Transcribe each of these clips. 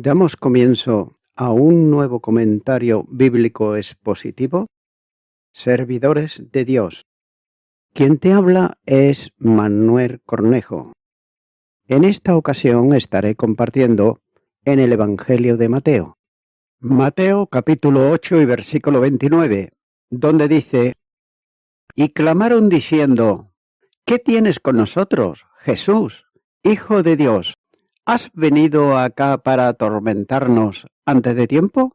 Damos comienzo a un nuevo comentario bíblico expositivo, Servidores de Dios. Quien te habla es Manuel Cornejo. En esta ocasión estaré compartiendo en el Evangelio de Mateo. Mateo capítulo 8 y versículo 29, donde dice: Y clamaron diciendo: ¿Qué tienes con nosotros, Jesús, Hijo de Dios? ¿Has venido acá para atormentarnos antes de tiempo?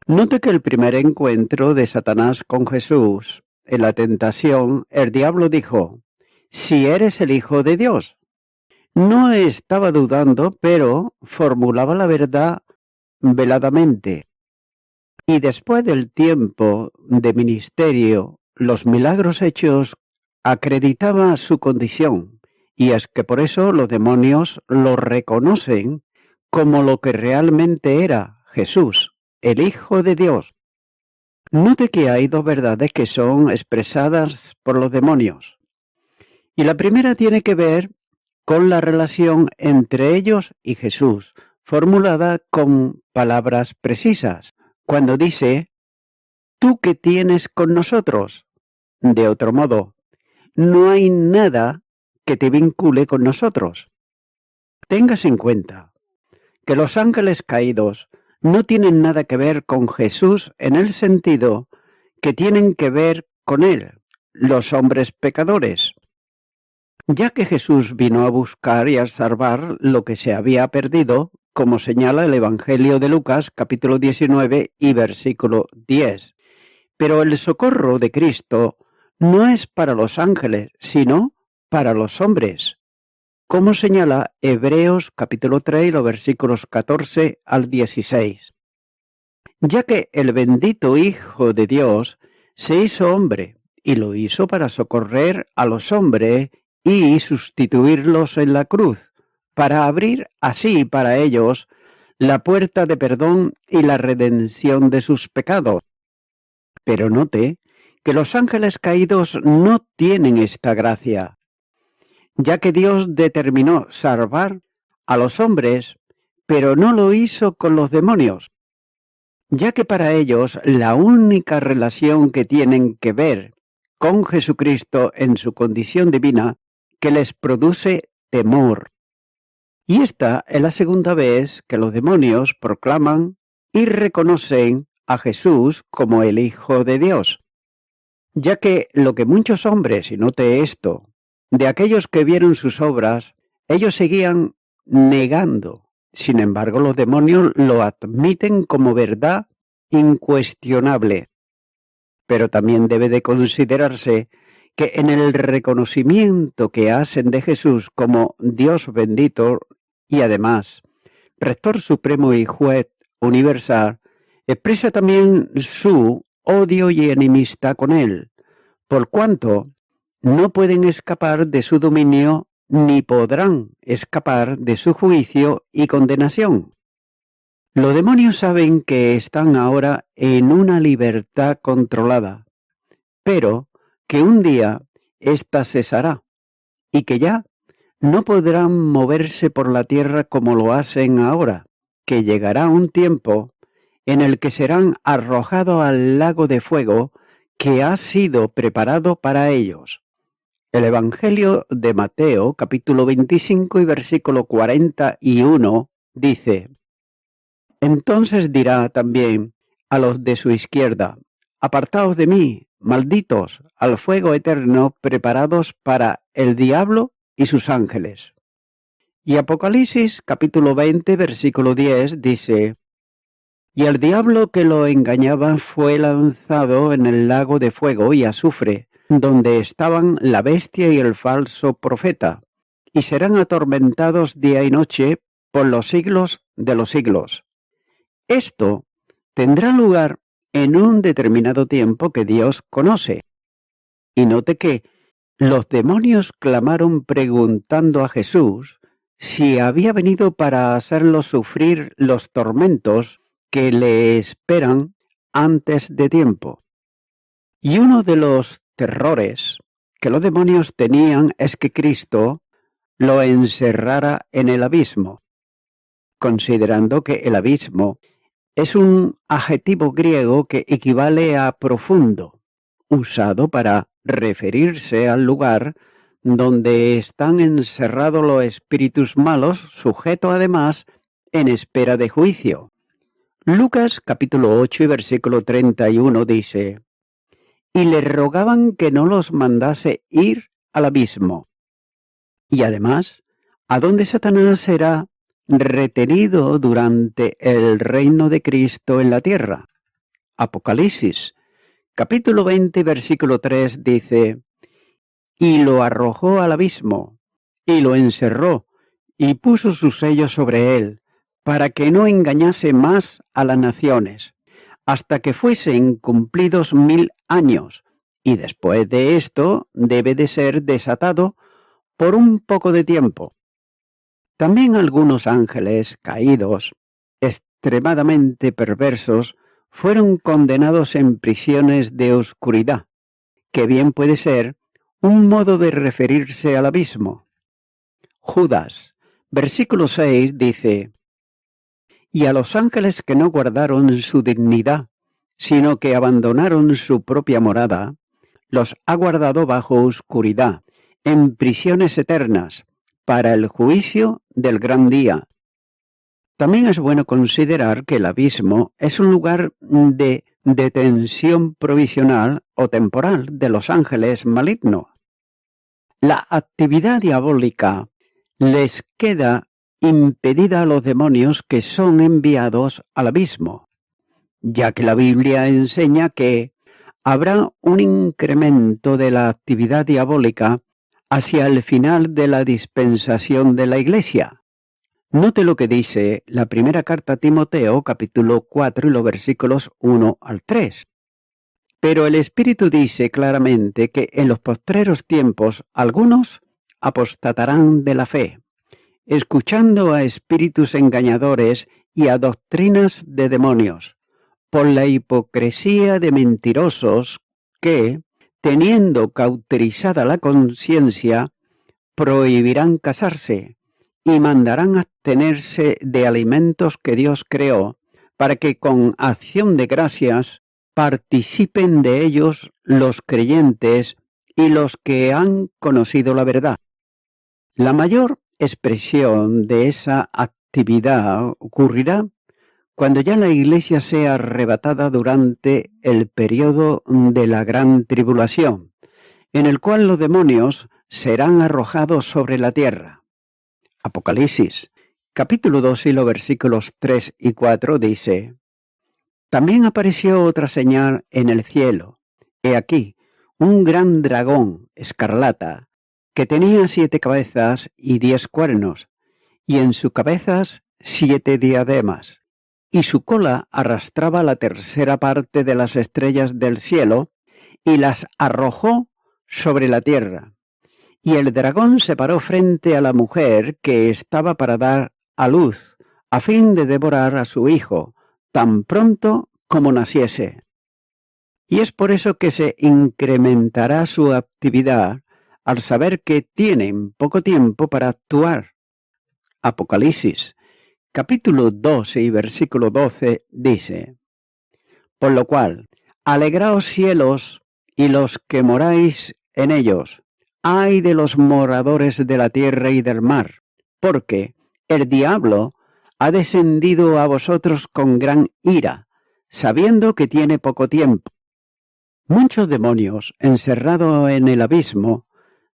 Note que el primer encuentro de Satanás con Jesús, en la tentación, el diablo dijo: Si eres el Hijo de Dios. No estaba dudando, pero formulaba la verdad veladamente. Y después del tiempo de ministerio, los milagros hechos acreditaba su condición, y es que por eso los demonios lo reconocen como lo que realmente era Jesús, el Hijo de Dios. Note que hay dos verdades que son expresadas por los demonios, y la primera tiene que ver con la relación entre ellos y Jesús, formulada con palabras precisas, cuando dice: ¿Tú qué tienes con nosotros? De otro modo, no hay nada que te vincule con nosotros. Tengas en cuenta que los ángeles caídos no tienen nada que ver con Jesús en el sentido que tienen que ver con Él, los hombres pecadores, ya que Jesús vino a buscar y a salvar lo que se había perdido, como señala el Evangelio de Lucas, capítulo 19 y versículo 10. Pero el socorro de Cristo no es para los ángeles, sino para los hombres, como señala Hebreos capítulo 3 y los versículos 14 al 16. Ya que el bendito Hijo de Dios se hizo hombre y lo hizo para socorrer a los hombres y sustituirlos en la cruz, para abrir así para ellos la puerta de perdón y la redención de sus pecados. Pero note que los ángeles caídos no tienen esta gracia, ya que Dios determinó salvar a los hombres, pero no lo hizo con los demonios, ya que para ellos la única relación que tienen que ver con Jesucristo en su condición divina que les produce temor. Y esta es la segunda vez que los demonios proclaman y reconocen a Jesús como el Hijo de Dios, ya que lo que muchos hombres, y note esto, de aquellos que vieron sus obras, ellos seguían negando. Sin embargo, los demonios lo admiten como verdad incuestionable. Pero también debe de considerarse que en el reconocimiento que hacen de Jesús como Dios bendito y además Rector Supremo y Juez Universal, expresa también su odio y enemistad con él, por cuanto no pueden escapar de su dominio ni podrán escapar de su juicio y condenación. Los demonios saben que están ahora en una libertad controlada, pero que un día ésta cesará y que ya no podrán moverse por la tierra como lo hacen ahora, que llegará un tiempo en el que serán arrojados al lago de fuego que ha sido preparado para ellos. El Evangelio de Mateo, capítulo 25 y versículo 41, dice: Entonces dirá también a los de su izquierda: Apartaos de mí, malditos, al fuego eterno preparados para el diablo y sus ángeles. Y Apocalipsis capítulo 20 versículo 10 dice: Y el diablo que lo engañaba fue lanzado en el lago de fuego y azufre, donde estaban la bestia y el falso profeta, y serán atormentados día y noche por los siglos de los siglos. Esto tendrá lugar en un determinado tiempo que Dios conoce. Y note que los demonios clamaron preguntando a Jesús si había venido para hacerlo sufrir los tormentos que le esperan antes de tiempo. Y uno de los terrores que los demonios tenían es que Cristo lo encerrara en el abismo. considerando que el abismo es un adjetivo griego que equivale a profundo, usado para referirse al lugar donde están encerrados los espíritus malos, sujetos además en espera de juicio. Lucas capítulo 8 y versículo 31 dice: y le rogaban que no los mandase ir al abismo. Y además, a donde Satanás será retenido durante el reino de Cristo en la tierra. Apocalipsis capítulo 20 versículo 3 dice: y lo arrojó al abismo, y lo encerró, y puso su sello sobre él, para que no engañase más a las naciones, hasta que fuesen cumplidos 1000 años, y después de esto debe de ser desatado por un poco de tiempo. También algunos ángeles caídos, extremadamente perversos, fueron condenados en prisiones de oscuridad, que bien puede ser un modo de referirse al abismo. Judas, versículo 6 dice: y a los ángeles que no guardaron su dignidad, sino que abandonaron su propia morada, los ha guardado bajo oscuridad, en prisiones eternas, para el juicio del gran día. También es bueno considerar que el abismo es un lugar de detención provisional o temporal de los ángeles malignos. La actividad diabólica les queda impedida a los demonios que son enviados al abismo, ya que la Biblia enseña que habrá un incremento de la actividad diabólica hacia el final de la dispensación de la Iglesia. Note lo que dice la primera carta a Timoteo, capítulo 4 y los versículos 1 al 3. Pero el Espíritu dice claramente que en los postreros tiempos algunos apostatarán de la fe, escuchando a espíritus engañadores y a doctrinas de demonios, por la hipocresía de mentirosos que, teniendo cauterizada la conciencia, prohibirán casarse y mandarán abstenerse de alimentos que Dios creó, para que con acción de gracias participen de ellos los creyentes y los que han conocido la verdad. La mayor expresión de esa actividad ocurrirá cuando ya la Iglesia sea arrebatada durante el periodo de la gran tribulación, en el cual los demonios serán arrojados sobre la tierra. Apocalipsis, capítulo 2 y los versículos 3 y 4 dice: también apareció otra señal en el cielo. He aquí, un gran dragón escarlata, que tenía 7 cabezas y 10 cuernos, y en sus cabezas 7 diademas, y su cola arrastraba la tercera parte de las estrellas del cielo, y las arrojó sobre la tierra. Y el dragón se paró frente a la mujer que estaba para dar a luz, a fin de devorar a su hijo, tan pronto como naciese. Y es por eso que se incrementará su actividad al saber que tienen poco tiempo para actuar. Apocalipsis, capítulo 12 y versículo 12 dice: por lo cual, alegraos cielos y los que moráis en ellos, ay de los moradores de la tierra y del mar, porque el diablo ha descendido a vosotros con gran ira, sabiendo que tiene poco tiempo. Muchos demonios encerrados en el abismo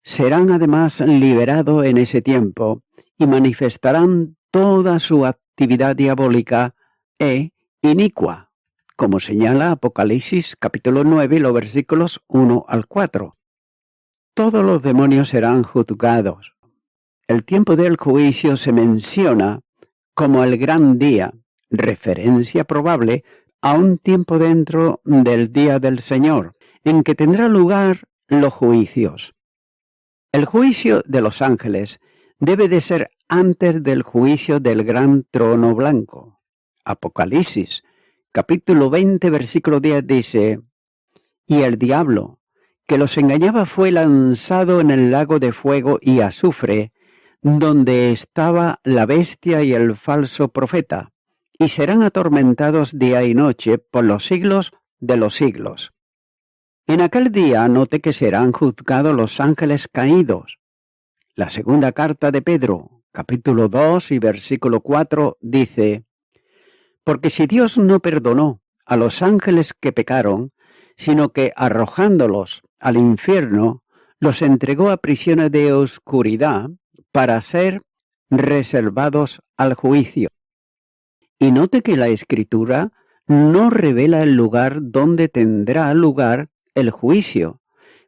serán además liberados en ese tiempo y manifestarán toda su actividad diabólica e inicua, como señala Apocalipsis capítulo 9 y los versículos 1 al 4. Todos los demonios serán juzgados. El tiempo del juicio se menciona como el gran día, referencia probable a un tiempo dentro del día del Señor, en que tendrá lugar los juicios. El juicio de los ángeles debe de ser antes del juicio del gran trono blanco. Apocalipsis, capítulo 20, versículo 10 dice: y el diablo, que los engañaba, fue lanzado en el lago de fuego y azufre, donde estaba la bestia y el falso profeta, y serán atormentados día y noche por los siglos de los siglos. En aquel día note que serán juzgados los ángeles caídos. La segunda carta de Pedro, capítulo 2 y versículo 4, dice: porque si Dios no perdonó a los ángeles que pecaron, sino que arrojándolos al infierno, los entregó a prisiones de oscuridad para ser reservados al juicio. Y note que la Escritura no revela el lugar donde tendrá lugar el juicio,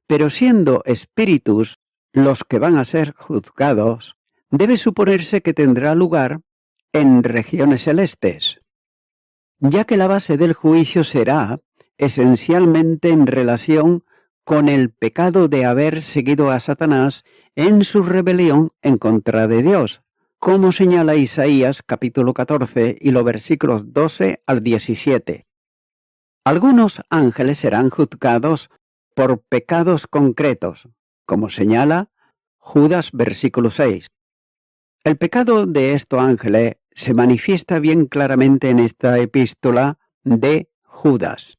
pero siendo espíritus los que van a ser juzgados, debe suponerse que tendrá lugar en regiones celestes, ya que la base del juicio será esencialmente en relación con el pecado de haber seguido a Satanás en su rebelión en contra de Dios, como señala Isaías capítulo 14 y los versículos 12 al 17. Algunos ángeles serán juzgados por pecados concretos, como señala Judas versículo 6. El pecado de estos ángeles se manifiesta bien claramente en esta epístola de Judas.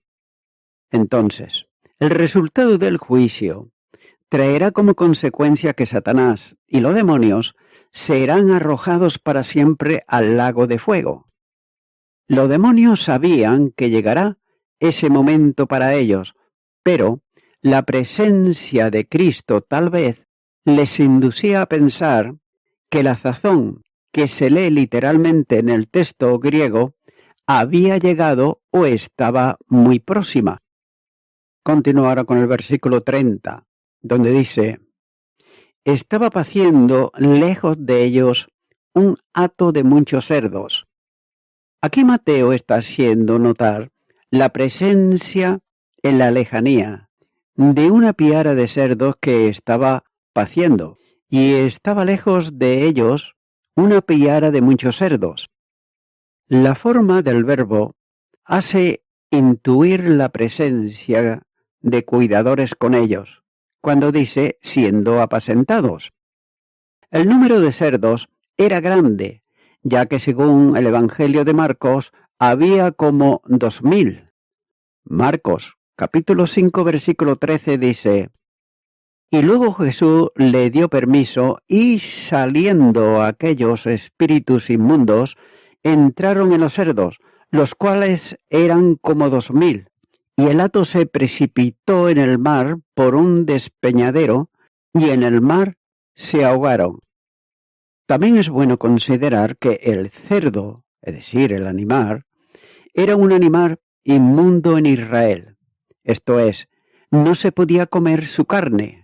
Entonces, el resultado del juicio traerá como consecuencia que Satanás y los demonios serán arrojados para siempre al lago de fuego. Los demonios sabían que llegará ese momento para ellos, pero la presencia de Cristo tal vez les inducía a pensar que la sazón que se lee literalmente en el texto griego había llegado o estaba muy próxima. Continúo ahora con el versículo 30, donde dice: estaba paciendo lejos de ellos un hato de muchos cerdos. Aquí Mateo está haciendo notar la presencia en la lejanía de una piara de cerdos que estaba paciendo, y estaba lejos de ellos una piara de muchos cerdos. La forma del verbo hace intuir la presencia de cuidadores con ellos, cuando dice siendo apacentados. El número de cerdos era grande, ya que según el Evangelio de Marcos había como 2000. Marcos, capítulo 5, versículo 13 dice: y luego Jesús le dio permiso y saliendo aquellos espíritus inmundos, entraron en los cerdos, los cuales eran como 2000, y el hato se precipitó en el mar por un despeñadero, y en el mar se ahogaron. También es bueno considerar que el cerdo, es decir, el animal, era un animal inmundo en Israel. Esto es, no se podía comer su carne.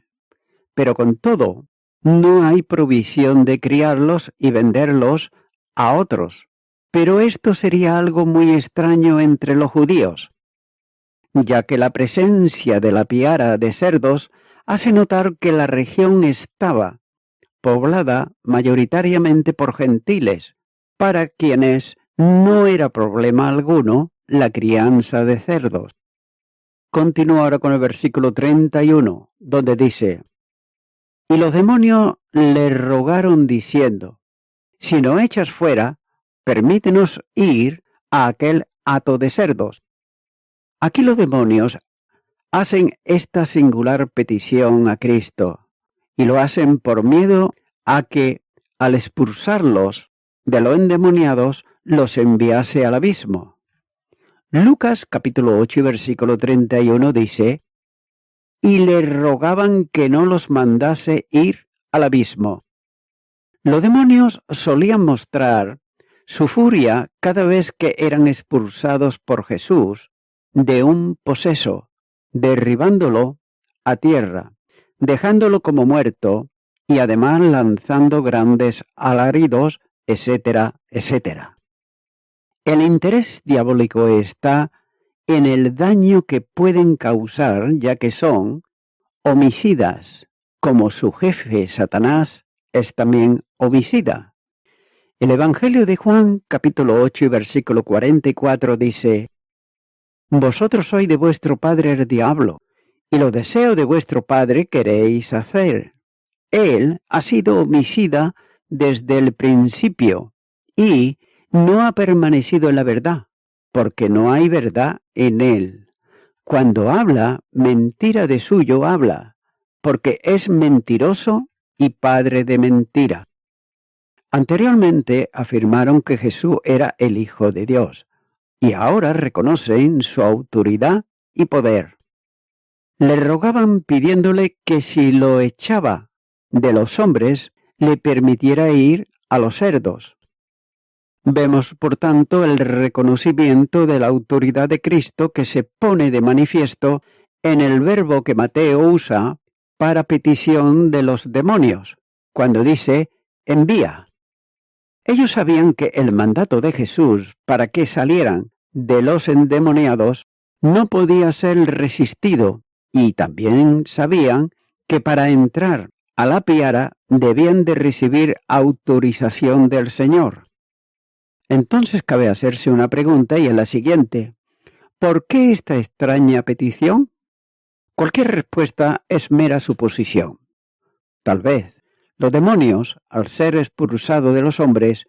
Pero con todo, no hay provisión de criarlos y venderlos a otros. Pero esto sería algo muy extraño entre los judíos, ya que la presencia de la piara de cerdos hace notar que la región estaba poblada mayoritariamente por gentiles, para quienes no era problema alguno la crianza de cerdos. Continúo ahora con el versículo 31, donde dice: y los demonios le rogaron diciendo: si no echas fuera, permítenos ir a aquel hato de cerdos. Aquí los demonios hacen esta singular petición a Cristo, y lo hacen por miedo a que, al expulsarlos de los endemoniados, los enviase al abismo. Lucas capítulo 8 y versículo 31 dice: y le rogaban que no los mandase ir al abismo. Los demonios solían mostrar su furia cada vez que eran expulsados por Jesús de un poseso, derribándolo a tierra, dejándolo como muerto y además lanzando grandes alaridos, etcétera, etcétera. El interés diabólico está en el daño que pueden causar, ya que son homicidas, como su jefe Satanás es también homicida. El Evangelio de Juan, capítulo 8 y versículo 44 dice: vosotros sois de vuestro padre el diablo, y los deseos de vuestro padre queréis hacer. Él ha sido homicida desde el principio y no ha permanecido en la verdad, porque no hay verdad en él. Cuando habla, mentira de suyo habla, porque es mentiroso y padre de mentira. Anteriormente afirmaron que Jesús era el Hijo de Dios, y ahora reconocen su autoridad y poder. Le rogaban pidiéndole que si lo echaba de los hombres, le permitiera ir a los cerdos. Vemos, por tanto, el reconocimiento de la autoridad de Cristo que se pone de manifiesto en el verbo que Mateo usa para petición de los demonios, cuando dice envía. Ellos sabían que el mandato de Jesús para que salieran de los endemoniados no podía ser resistido, y también sabían que para entrar a la piara debían de recibir autorización del Señor. Entonces cabe hacerse una pregunta, y es la siguiente: ¿por qué esta extraña petición? Cualquier respuesta es mera suposición. Tal vez los demonios, al ser expulsados de los hombres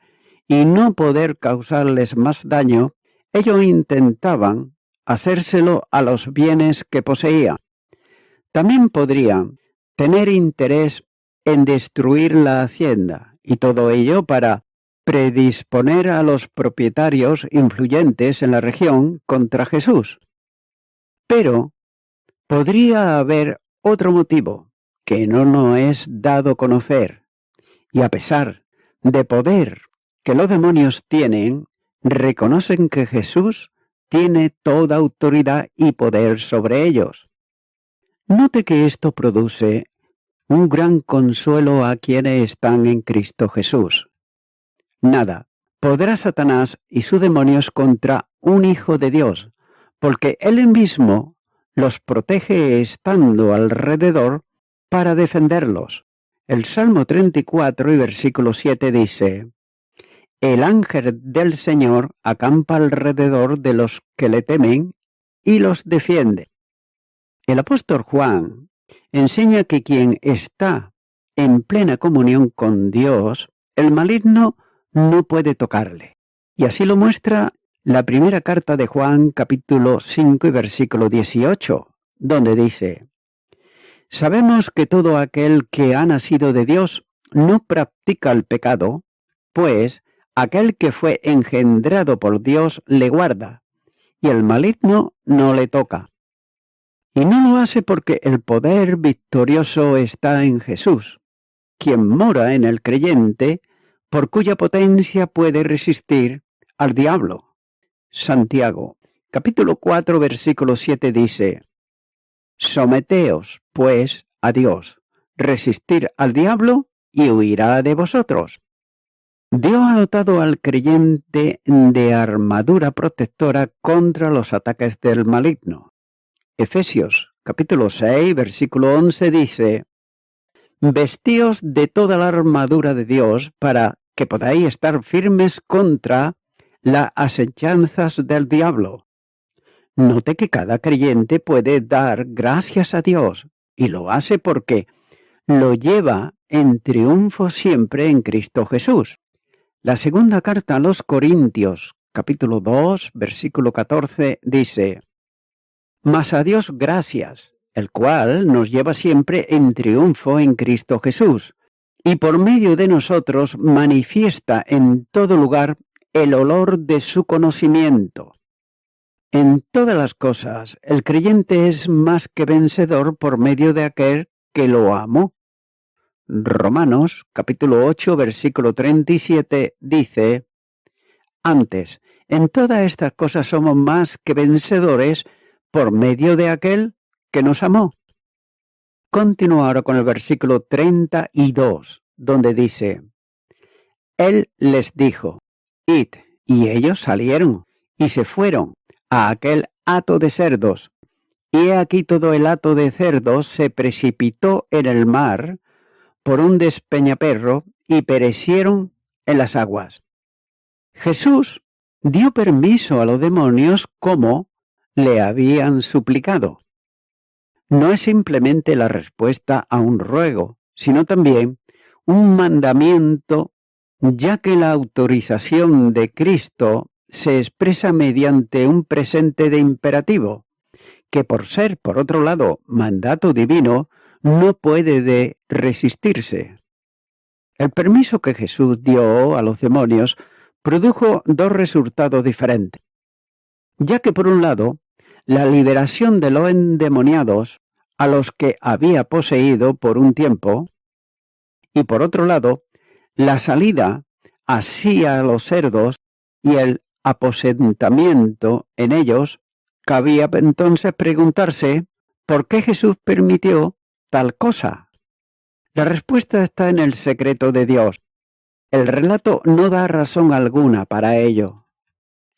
y no poder causarles más daño, ellos intentaban hacérselo a los bienes que poseían. También podrían tener interés en destruir la hacienda, y todo ello para predisponer a los propietarios influyentes en la región contra Jesús. Pero podría haber otro motivo que no nos es dado conocer, y a pesar de poder que los demonios tienen, reconocen que Jesús tiene toda autoridad y poder sobre ellos. Note que esto produce un gran consuelo a quienes están en Cristo Jesús. Nada podrá Satanás y sus demonios contra un Hijo de Dios, porque Él mismo los protege estando alrededor para defenderlos. El Salmo 34 y versículo 7 dice: el ángel del Señor acampa alrededor de los que le temen y los defiende. El apóstol Juan enseña que quien está en plena comunión con Dios, el maligno no puede tocarle. Y así lo muestra la primera carta de Juan, capítulo 5 y versículo 18, donde dice: sabemos que todo aquel que ha nacido de Dios no practica el pecado, pues aquel que fue engendrado por Dios le guarda, y el maligno no le toca. Y no lo hace porque el poder victorioso está en Jesús, quien mora en el creyente, por cuya potencia puede resistir al diablo. Santiago, capítulo 4, versículo 7 dice: someteos, pues, a Dios, resistir al diablo y huirá de vosotros. Dios ha dotado al creyente de armadura protectora contra los ataques del maligno. Efesios, capítulo 6, versículo 11 dice: vestíos de toda la armadura de Dios para que podáis estar firmes contra las asechanzas del diablo. Note que cada creyente puede dar gracias a Dios, y lo hace porque lo lleva en triunfo siempre en Cristo Jesús. La segunda carta a los Corintios, capítulo 2, versículo 14, dice: mas a Dios gracias, el cual nos lleva siempre en triunfo en Cristo Jesús, y por medio de nosotros manifiesta en todo lugar el olor de su conocimiento. En todas las cosas, el creyente es más que vencedor por medio de aquel que lo amó. Romanos, capítulo 8, versículo 37, dice: antes, en todas estas cosas somos más que vencedores por medio de aquel que nos amó. Continúa ahora con el versículo 32, donde dice: él les dijo: id, y ellos salieron, y se fueron a aquel hato de cerdos, y he aquí todo el hato de cerdos se precipitó en el mar por un despeñaperro, y perecieron en las aguas. Jesús dio permiso a los demonios como le habían suplicado. No es simplemente la respuesta a un ruego, sino también un mandamiento ya que la autorización de Cristo se expresa mediante un presente de imperativo, que por ser, por otro lado, mandato divino, no puede de resistirse. El permiso que Jesús dio a los demonios produjo dos resultados diferentes, ya que por un lado, la liberación de los endemoniados a los que había poseído por un tiempo, y por otro lado, la salida así a los cerdos y el aposentamiento en ellos. Cabía entonces preguntarse por qué Jesús permitió tal cosa. La respuesta está en el secreto de Dios. El relato no da razón alguna para ello.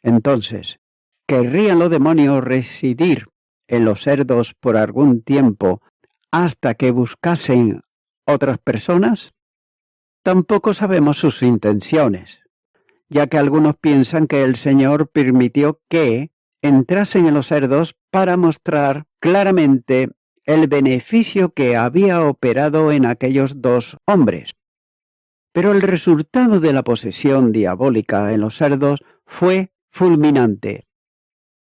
Entonces, ¿querrían los demonios residir en los cerdos por algún tiempo hasta que buscasen otras personas? Tampoco sabemos sus intenciones, ya que algunos piensan que el Señor permitió que entrasen en los cerdos para mostrar claramente el beneficio que había operado en aquellos dos hombres. Pero el resultado de la posesión diabólica en los cerdos fue fulminante,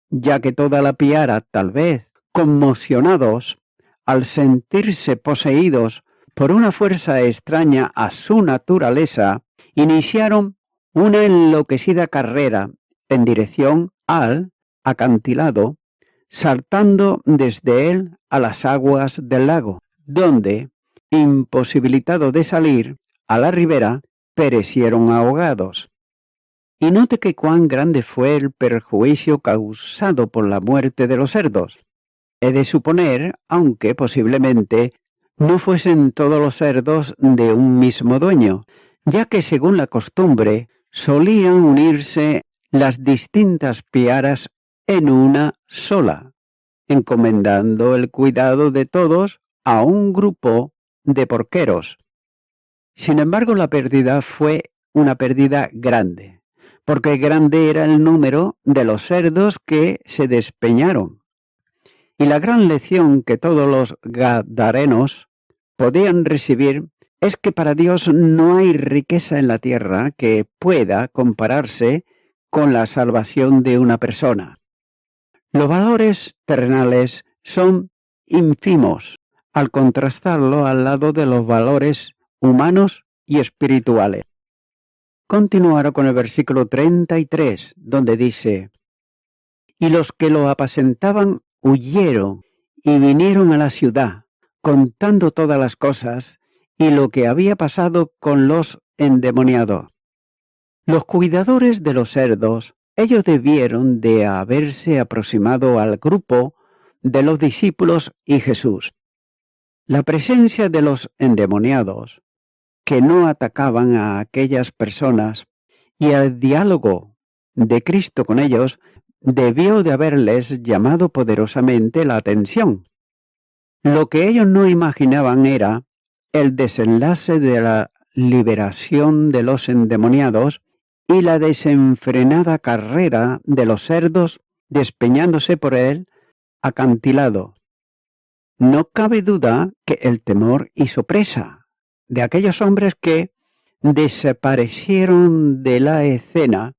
ya que toda la piara, tal vez conmocionados al sentirse poseídos por una fuerza extraña a su naturaleza, iniciaron una enloquecida carrera en dirección al acantilado, saltando desde él a las aguas del lago, donde, imposibilitados de salir a la ribera, perecieron ahogados. Y note que cuán grande fue el perjuicio causado por la muerte de los cerdos. He de suponer, aunque posiblemente no fuesen todos los cerdos de un mismo dueño, ya que según la costumbre solían unirse las distintas piaras en una sola, encomendando el cuidado de todos a un grupo de porqueros. Sin embargo, la pérdida fue una pérdida grande, porque grande era el número de los cerdos que se despeñaron. Y la gran lección que todos los gadarenos podían recibir es que para Dios no hay riqueza en la tierra que pueda compararse con la salvación de una persona. Los valores terrenales son ínfimos al contrastarlo al lado de los valores humanos y espirituales. Continuaron con el versículo 33, donde dice: y los que lo apacentaban huyeron y vinieron a la ciudad, contando todas las cosas y lo que había pasado con los endemoniados. Los cuidadores de los cerdos, ellos debieron de haberse aproximado al grupo de los discípulos y Jesús. La presencia de los endemoniados, que no atacaban a aquellas personas, y el diálogo de Cristo con ellos, debió de haberles llamado poderosamente la atención. Lo que ellos no imaginaban era el desenlace de la liberación de los endemoniados y la desenfrenada carrera de los cerdos despeñándose por el acantilado. No cabe duda que el temor hizo presa de aquellos hombres que desaparecieron de la escena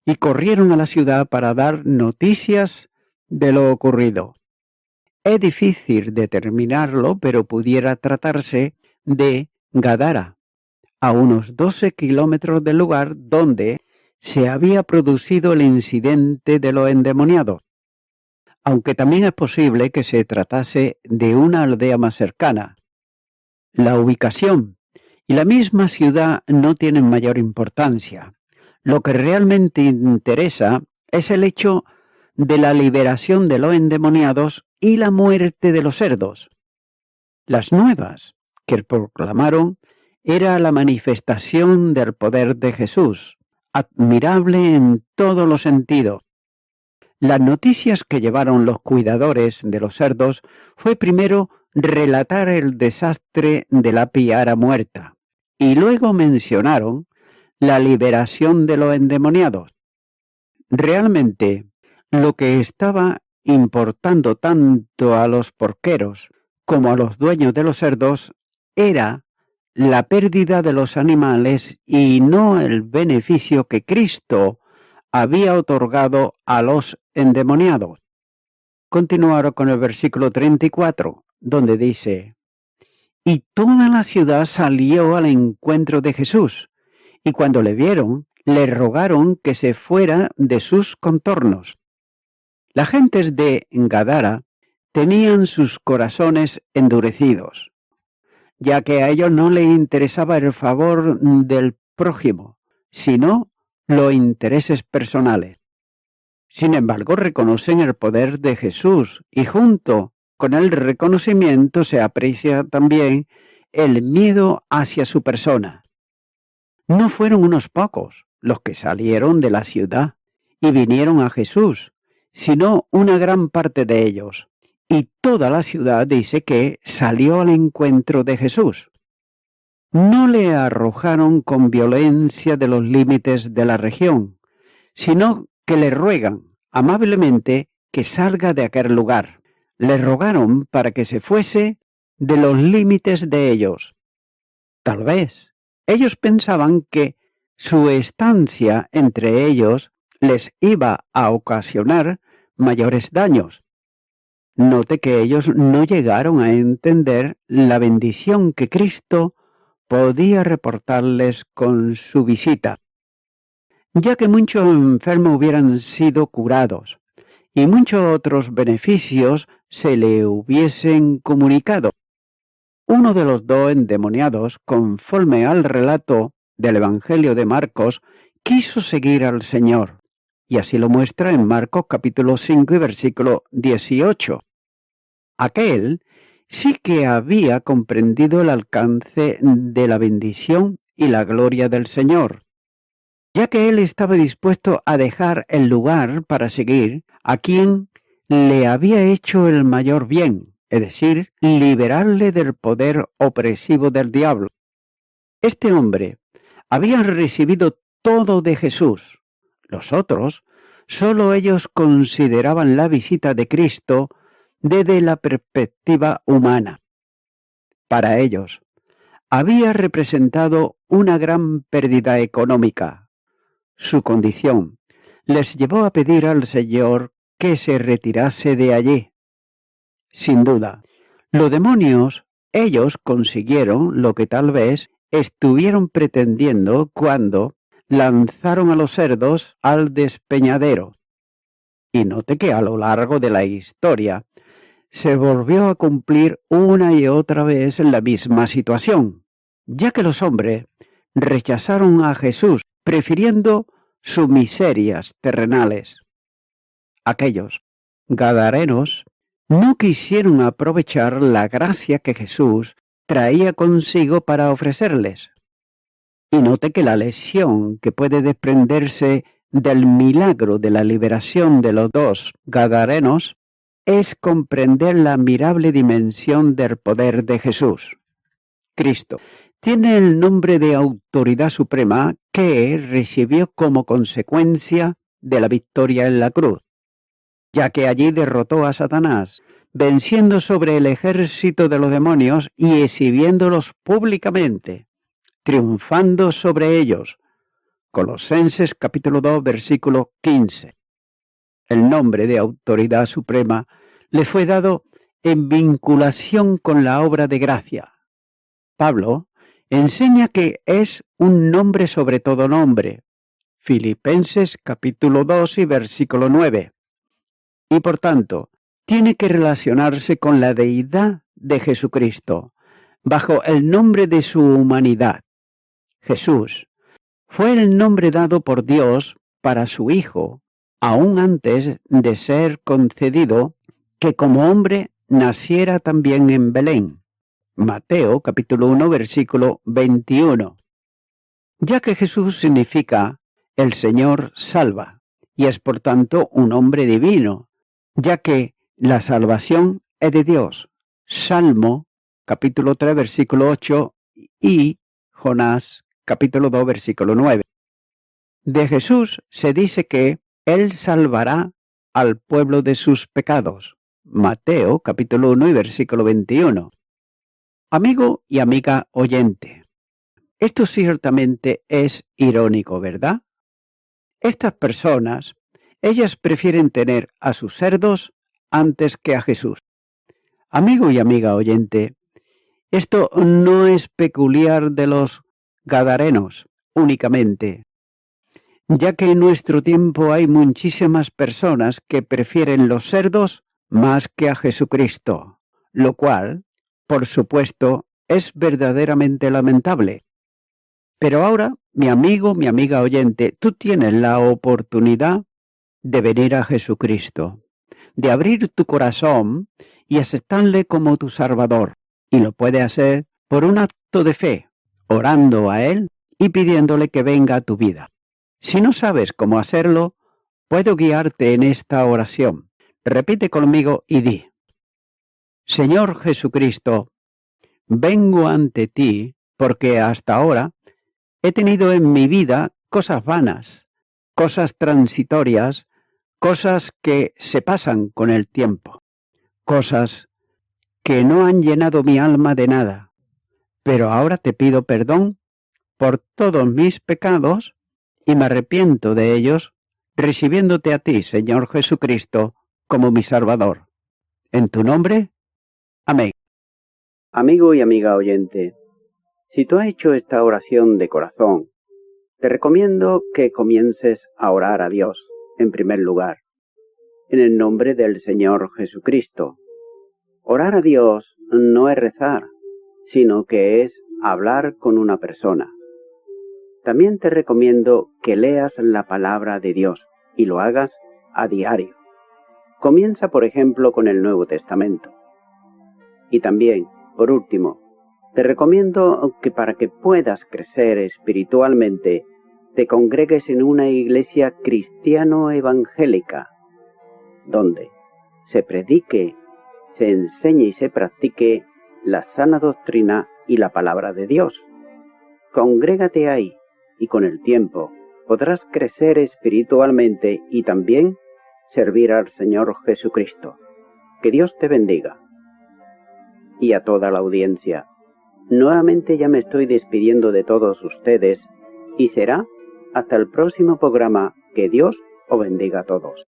y corrieron a la ciudad para dar noticias de lo ocurrido. Es difícil determinarlo, pero pudiera tratarse de Gadara, a unos 12 kilómetros del lugar donde se había producido el incidente de los endemoniados, aunque también es posible que se tratase de una aldea más cercana. La ubicación y la misma ciudad no tienen mayor importancia. Lo que realmente interesa es el hecho de la liberación de los endemoniados y la muerte de los cerdos. Las nuevas que proclamaron era la manifestación del poder de Jesús, admirable en todos los sentidos. Las noticias que llevaron los cuidadores de los cerdos fue primero relatar el desastre de la piara muerta, y luego mencionaron la liberación de los endemoniados. Realmente, lo que estaba importando tanto a los porqueros como a los dueños de los cerdos era la pérdida de los animales y no el beneficio que Cristo había otorgado a los endemoniados. Continuaron con el versículo 34, donde dice: y toda la ciudad salió al encuentro de Jesús, y cuando le vieron, le rogaron que se fuera de sus contornos. Las gentes de Gadara tenían sus corazones endurecidos, ya que a ellos no les interesaba el favor del prójimo, sino los intereses personales. Sin embargo, reconocen el poder de Jesús y junto con el reconocimiento se aprecia también el miedo hacia su persona. No fueron unos pocos los que salieron de la ciudad y vinieron a Jesús, sino una gran parte de ellos. Y toda la ciudad dice que salió al encuentro de Jesús. No le arrojaron con violencia de los límites de la región, sino que le ruegan amablemente que salga de aquel lugar. Le rogaron para que se fuese de los límites de ellos. Tal vez ellos pensaban que su estancia entre ellos les iba a ocasionar mayores daños. Note que ellos no llegaron a entender la bendición que Cristo podía reportarles con su visita, ya que muchos enfermos hubieran sido curados y muchos otros beneficios se le hubiesen comunicado. Uno de los dos endemoniados, conforme al relato del Evangelio de Marcos, quiso seguir al Señor, y así lo muestra en Marcos capítulo 5 y versículo 18. Aquel sí que había comprendido el alcance de la bendición y la gloria del Señor, ya que él estaba dispuesto a dejar el lugar para seguir a quien le había hecho el mayor bien, es decir, liberarle del poder opresivo del diablo. Este hombre había recibido todo de Jesús. Los otros, solo ellos consideraban la visita de Cristo desde la perspectiva humana. Para ellos, había representado una gran pérdida económica. Su condición les llevó a pedir al Señor que se retirase de allí. Sin duda, los demonios, ellos consiguieron lo que tal vez estuvieron pretendiendo cuando lanzaron a los cerdos al despeñadero. Y note que a lo largo de la historia se volvió a cumplir una y otra vez la misma situación, ya que los hombres rechazaron a Jesús, prefiriendo sus miserias terrenales. Aquellos gadarenos no quisieron aprovechar la gracia que Jesús traía consigo para ofrecerles. Y note que la lección que puede desprenderse del milagro de la liberación de los dos gadarenos es comprender la admirable dimensión del poder de Jesús. Cristo tiene el nombre de autoridad suprema que recibió como consecuencia de la victoria en la cruz, ya que allí derrotó a Satanás, venciendo sobre el ejército de los demonios y exhibiéndolos públicamente, triunfando sobre ellos. Colosenses capítulo 2, versículo 15. El nombre de autoridad suprema le fue dado en vinculación con la obra de gracia. Pablo enseña que es un nombre sobre todo nombre. Filipenses capítulo 2 y versículo 9. Y por tanto, tiene que relacionarse con la deidad de Jesucristo, bajo el nombre de su humanidad. Jesús fue el nombre dado por Dios para su Hijo, aún antes de ser concedido que como hombre naciera también en Belén. Mateo capítulo 1 versículo 21. Ya que Jesús significa el Señor salva, y es por tanto un hombre divino, ya que la salvación es de Dios. Salmo capítulo 3 versículo 8 y Jonás capítulo 2 versículo 9. De Jesús se dice que Él salvará al pueblo de sus pecados. Mateo capítulo 1 y versículo 21. Amigo y amiga oyente, Esto ciertamente es irónico, ¿verdad? Estas personas, ellas prefieren tener a sus cerdos antes que a Jesús. Amigo y amiga oyente, esto no es peculiar de los gadarenos únicamente, ya que en nuestro tiempo hay muchísimas personas que prefieren los cerdos más que a Jesucristo, lo cual, por supuesto, es verdaderamente lamentable. Pero ahora, mi amigo, mi amiga oyente, tú tienes la oportunidad de venir a Jesucristo, de abrir tu corazón y aceptarle como tu Salvador. Y lo puedes hacer por un acto de fe, orando a Él y pidiéndole que venga a tu vida. Si no sabes cómo hacerlo, puedo guiarte en esta oración. Repite conmigo y di: Señor Jesucristo, vengo ante ti porque hasta ahora he tenido en mi vida cosas vanas, cosas transitorias, cosas que se pasan con el tiempo, cosas que no han llenado mi alma de nada. Pero ahora te pido perdón por todos mis pecados y me arrepiento de ellos, recibiéndote a ti, Señor Jesucristo, como mi Salvador. En tu nombre, amén. Amigo y amiga oyente, si tú has hecho esta oración de corazón, te recomiendo que comiences a orar a Dios, en primer lugar, en el nombre del Señor Jesucristo. Orar a Dios no es rezar, sino que es hablar con una persona. También te recomiendo que leas la palabra de Dios y lo hagas a diario. Comienza, por ejemplo, con el Nuevo Testamento. Y también, por último, te recomiendo que para que puedas crecer espiritualmente, te congregues en una iglesia cristiano-evangélica, donde se predique, se enseñe y se practique la sana doctrina y la palabra de Dios. Congrégate ahí y con el tiempo podrás crecer espiritualmente y también servir al Señor Jesucristo. Que Dios te bendiga. Y a toda la audiencia, nuevamente ya me estoy despidiendo de todos ustedes y será hasta el próximo programa. Que Dios os bendiga a todos.